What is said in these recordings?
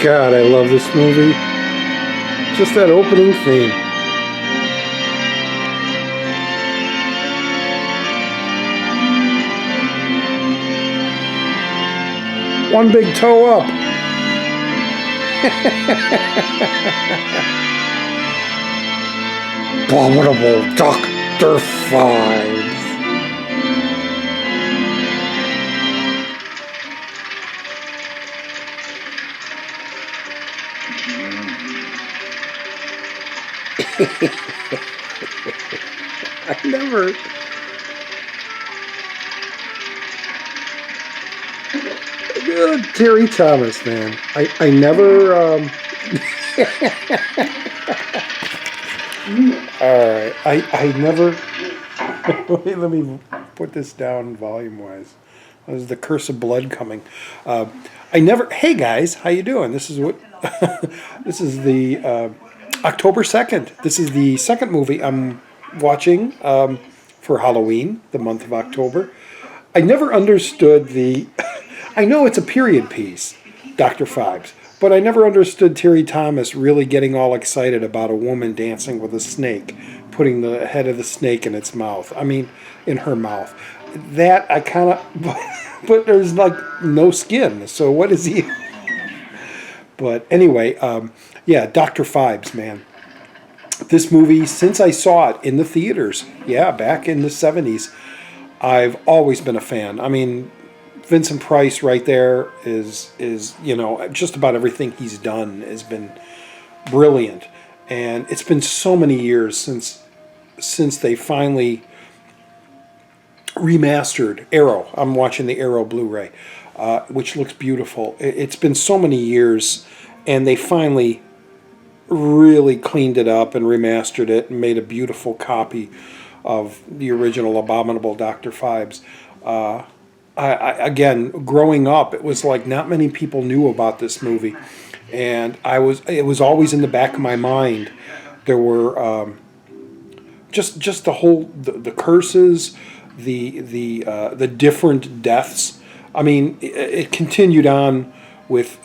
God, I love this movie. Just that opening theme. One big toe up. Abominable Dr. Phibes. I never... Terry Thomas, man. I never... Alright, I never... Let me put this down volume-wise. There's the curse of blood coming. I never... Hey, guys, how you doing? This is what... This is the... October 2nd. This is the second movie I'm watching for Halloween, the month of October. I never understood the... I know it's a period piece, Dr. Phibes, but I never understood Terry Thomas really getting all excited about a woman dancing with a snake, putting the head of the snake in its mouth. I mean, in her mouth. That I kind of... But there's like no skin, so what is he... But anyway, yeah, Dr. Phibes, man. This movie, since I saw it in the theaters, yeah, back in the 70s, I've always been a fan. I mean, Vincent Price right there is you know, just about everything he's done has been brilliant. And it's been so many years since they finally remastered Arrow. I'm watching the Arrow Blu-ray, which looks beautiful. It's been so many years, and they finally really cleaned it up and remastered it and made a beautiful copy of the original Abominable Dr. Phibes. Again, growing up, it was like not many people knew about this movie, and it was always in the back of my mind. There were just the whole the curses, the different deaths. I mean, it continued on with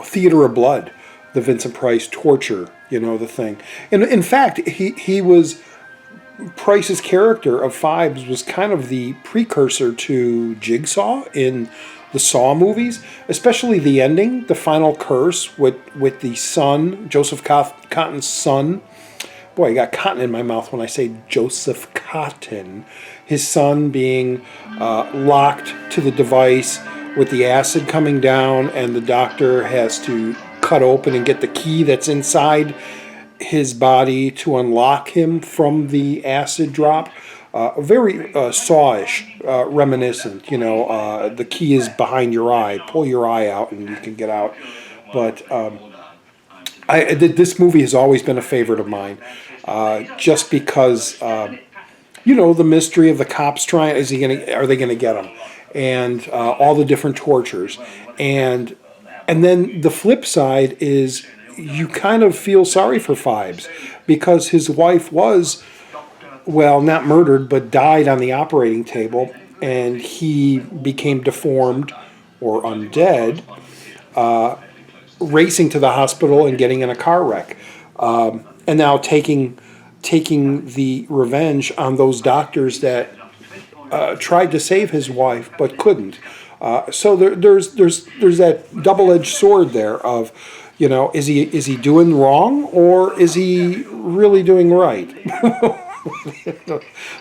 Theater of Blood, the Vincent Price torture, you know, the thing. And in fact, he was... Price's character of Phibes was kind of the precursor to Jigsaw in the Saw movies, especially the ending, the final curse with the son, Joseph Cotton's son. Boy, I got cotton in my mouth when I say Joseph Cotton. His son being locked to the device with the acid coming down, and the doctor has to cut open and get the key that's inside his body to unlock him from the acid drop. Very Saw-ish, reminiscent. You know, the key is behind your eye. Pull your eye out and you can get out. But this movie has always been a favorite of mine, just because you know, the mystery of the cops trying. Are they gonna get him? And all the different tortures, and then the flip side is, you kind of feel sorry for Phibes, because his wife was, well, not murdered, but died on the operating table, and he became deformed or undead, racing to the hospital and getting in a car wreck, and now taking the revenge on those doctors that tried to save his wife but couldn't. So there's that double-edged sword there of, you know, is he doing wrong, or is he really doing right?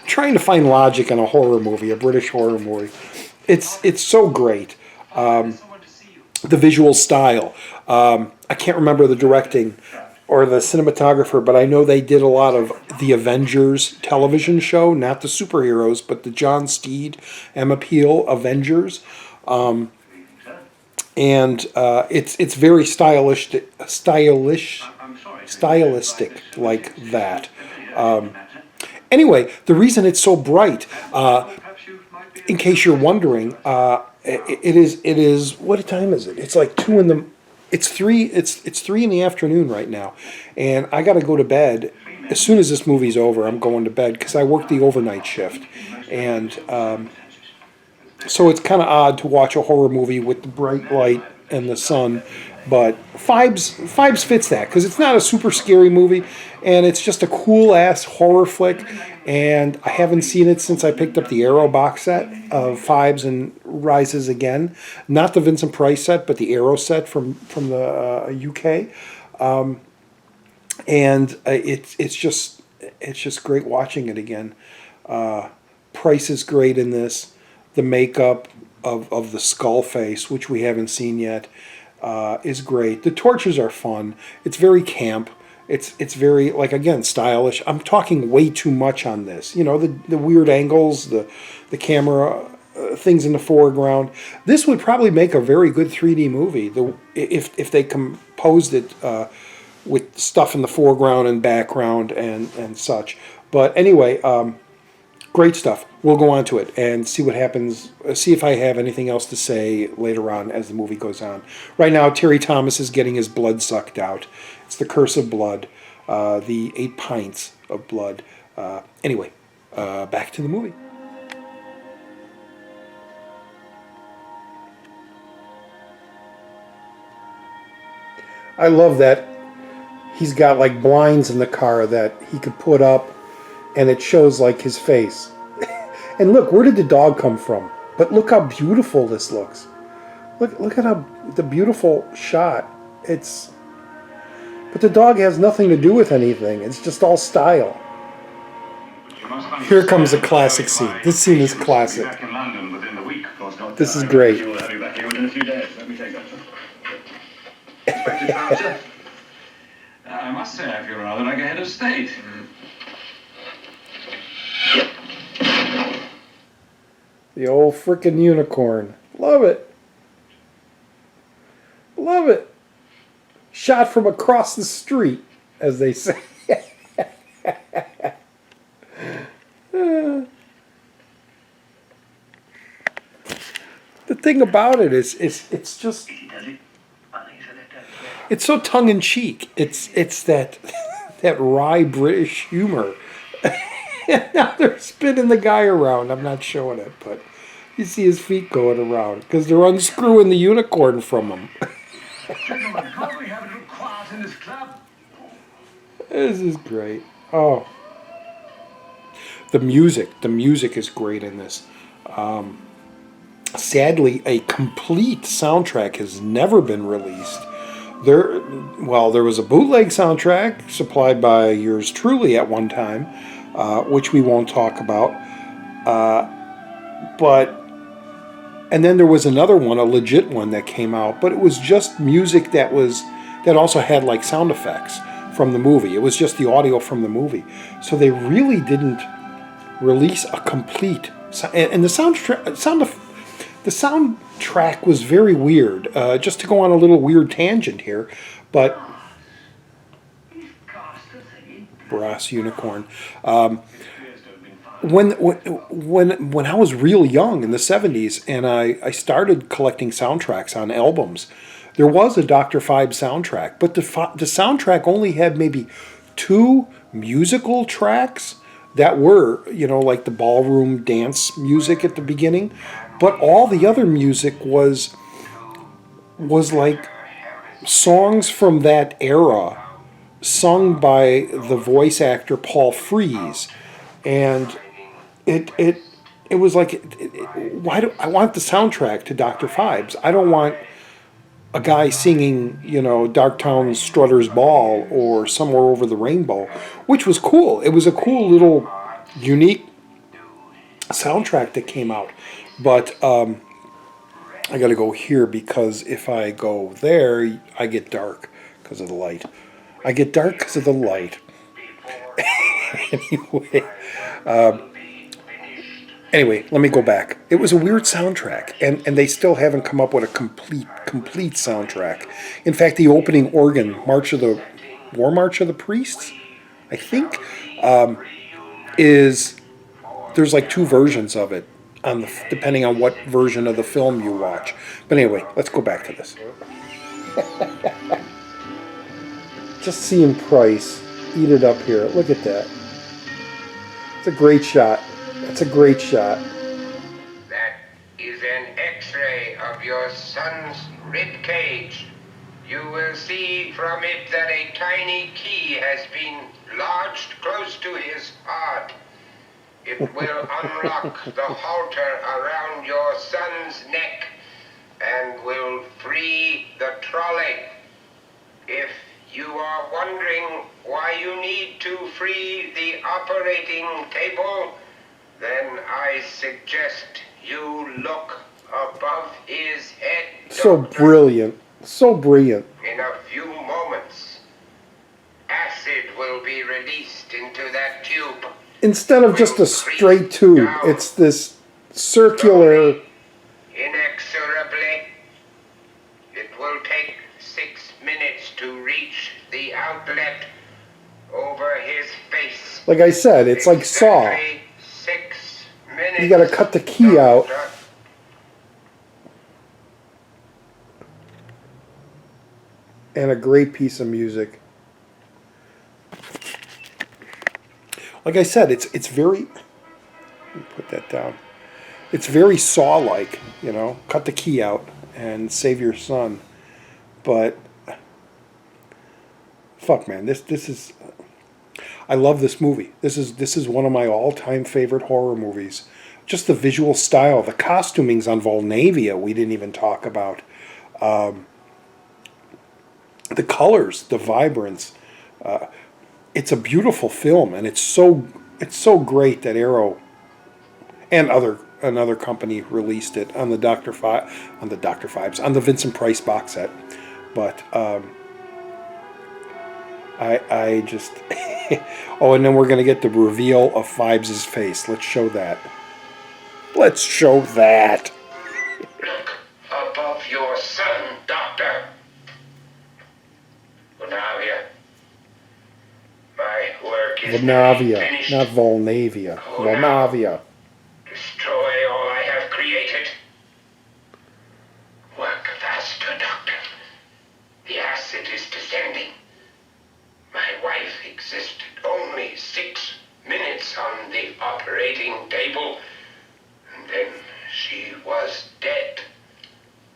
Trying to find logic in a horror movie, a British horror movie. It's so great. The visual style. I can't remember the directing or the cinematographer, but I know they did a lot of the Avengers television show, not the superheroes, but the John Steed, Emma Peel Avengers. And it's very stylistic like that. Anyway, the reason it's so bright, in case you're wondering, it is what time is it? It's like 2 in the... It's 3 in the afternoon right now, and I got to go to bed. As soon as this movie's over, I'm going to bed because I work the overnight shift, and so it's kind of odd to watch a horror movie with the bright light and the sun. But Phibes fits that because it's not a super scary movie, and it's just a cool ass horror flick. And I haven't seen it since I picked up the Arrow box set of Phibes and Rises Again, not the Vincent Price set, but the Arrow set from the UK. And it's just great watching it again. Price is great in this. The makeup of the skull face, which we haven't seen yet, is great. The torches are fun. It's very camp. It's very, like, again, stylish. I'm talking way too much on this. You know, the weird angles, the camera things in the foreground. This would probably make a very good 3D movie. If they composed it with stuff in the foreground and background and such. But anyway, great stuff. We'll go on to it and see what happens. See if I have anything else to say later on as the movie goes on. Right now, Terry Thomas is getting his blood sucked out. It's the curse of blood. The 8 pints of blood. Anyway, back to the movie. I love that he's got like blinds in the car that he could put up, and it shows like his face. And look, where did the dog come from? But look how beautiful this looks. Look at how the beautiful shot. But the dog has nothing to do with anything. It's just all style. Here comes a classic scene. This scene is classic. This is great. I must say I feel rather like a head of state. The old frickin' unicorn. Love it. Love it. Shot from across the street, as they say. The thing about it is, it's just, it's so tongue-in-cheek. It's that wry British humor. And now they're spinning the guy around. I'm not showing it, but you see his feet going around because they're unscrewing the unicorn from him. Gentlemen, can't we have a little quiet in this club? This is great. Oh. The music is great in this. Sadly, a complete soundtrack has never been released. There was a bootleg soundtrack supplied by yours truly at one time, which we won't talk about. And then there was another one, a legit one that came out, but it was just music that also had like sound effects from the movie. It was just the audio from the movie. So they really didn't release a complete, and the soundtrack was very weird. Just to go on a little weird tangent here, but brass unicorn. When I was real young in the 70s and I started collecting soundtracks on albums, there was a Dr. Phibes soundtrack, but the soundtrack only had maybe 2 musical tracks that were, like the ballroom dance music at the beginning, but all the other music was like songs from that era sung by the voice actor Paul Frees. And it was like, why do I want the soundtrack to Dr. Phibes? I don't want a guy singing, Darktown Strutter's Ball or Somewhere Over the Rainbow, which was cool. It was a cool little unique soundtrack that came out. But I got to go here because if I go there, I get dark because of the light. I get dark because of the light. Anyway, let me go back. It was a weird soundtrack, and they still haven't come up with a complete soundtrack. In fact, the opening organ, War March of the Priests, I think, there's like 2 versions of it, depending on what version of the film you watch. But anyway, let's go back to this. Just seeing Price eat it up here. Look at that. It's a great shot. That's a great shot. That is an X-ray of your son's rib cage. You will see from it that a tiny key has been lodged close to his heart. It will unlock the halter around your son's neck and will free the trolley. If you are wondering why you need to free the operating table, then I suggest you look above his head. So brilliant. So brilliant. In a few moments, acid will be released into that tube. Instead of just a straight tube, it's this circular. Inexorably, it will take 6 minutes to reach the outlet over his face. Like I said, it's like Saw. Exactly 6 minutes. You gotta cut the key out. And a great piece of music. Like I said, it's very. Let me put that down. It's very Saw-like, you know. Cut the key out and save your son. But fuck, man, this is. I love this movie. This is one of my all-time favorite horror movies. Just the visual style, the costumings on Volnavia we didn't even talk about. The colors, the vibrance. It's a beautiful film, and it's so great that Arrow and another company released it on the Phibes, on the Vincent Price box set. But I just oh, and then we're gonna get the reveal of Phibes' face. Let's show that. Let's show that. Look above your son, Doctor. Volnavia. My work is Volnavia, finished. not Volnavia. Volnavia. Destroy all I have created. Work faster, Doctor. The acid is descending. My wife existed only 6 minutes on the operating table, and then she was dead.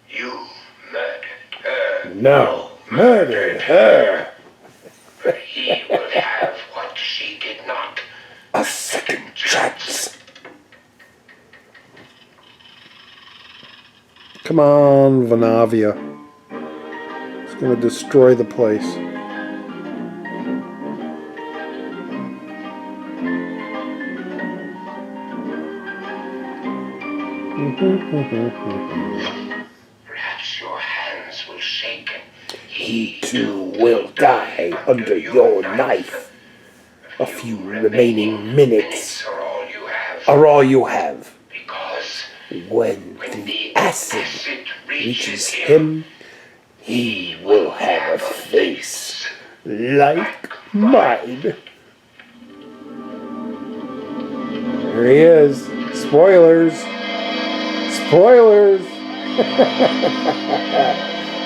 You murdered her. No, murdered her. But he will have what she did not. A second chance. Come on, Volnavia. It's gonna destroy the place. Perhaps your hands will shake. He too will die under your knife. A few remaining minutes are all you have. Because When the acid reaches him, he will have a face like mine. There he is. Spoilers. Spoilers.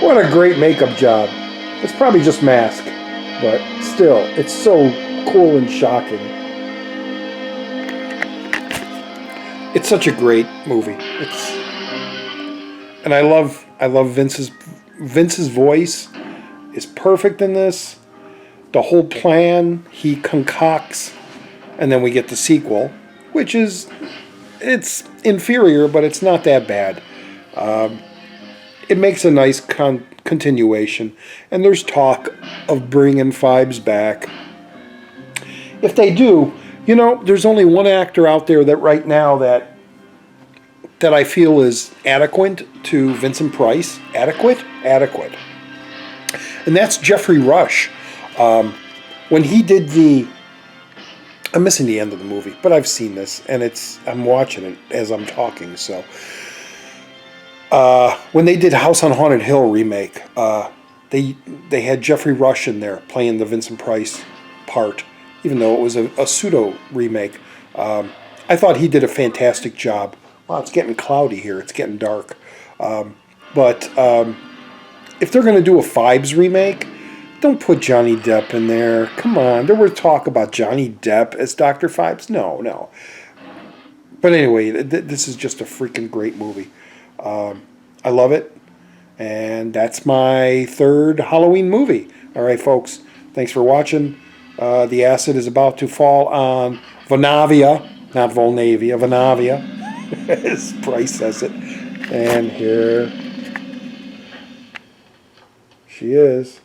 What a great makeup job. It's probably just mask, but still, it's so cool and shocking. It's such a great movie. And I love Vince's voice is perfect in this. The whole plan he concocts, and then we get the sequel, which is it's inferior, but it's not that bad. It makes a nice continuation, and there's talk of bringing Phibes back. If they do, you know, there's only one actor out there that right now that I feel is adequate to Vincent Price. Adequate. And that's Jeffrey Rush. When he did I'm missing the end of the movie, but I've seen this, and I'm watching it as I'm talking, so. When they did House on Haunted Hill remake, they had Jeffrey Rush in there playing the Vincent Price part, even though it was a pseudo remake. I thought he did a fantastic job. Wow, it's getting cloudy here. It's getting dark. But if they're going to do a Phibes remake, don't put Johnny Depp in there. Come on. There was talk about Johnny Depp as Dr. Phibes. No. But anyway, this is just a freaking great movie. I love it. And that's my third Halloween movie. All right, folks. Thanks for watching. The acid is about to fall on Vanavia, not Volnavia, Vanavia, as Bryce says it. And here she is.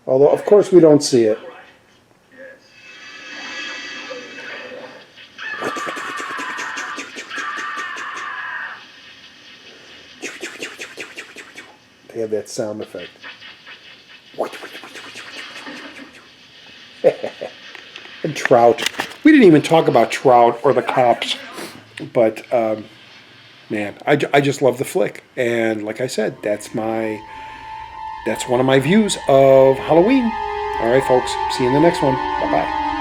Although, of course, we don't see it. They have that sound effect. And Trout. We didn't even talk about Trout or the cops. But, man, I just love the flick. And like I said, that's one of my views of Halloween. All right, folks. See you in the next one. Bye-bye.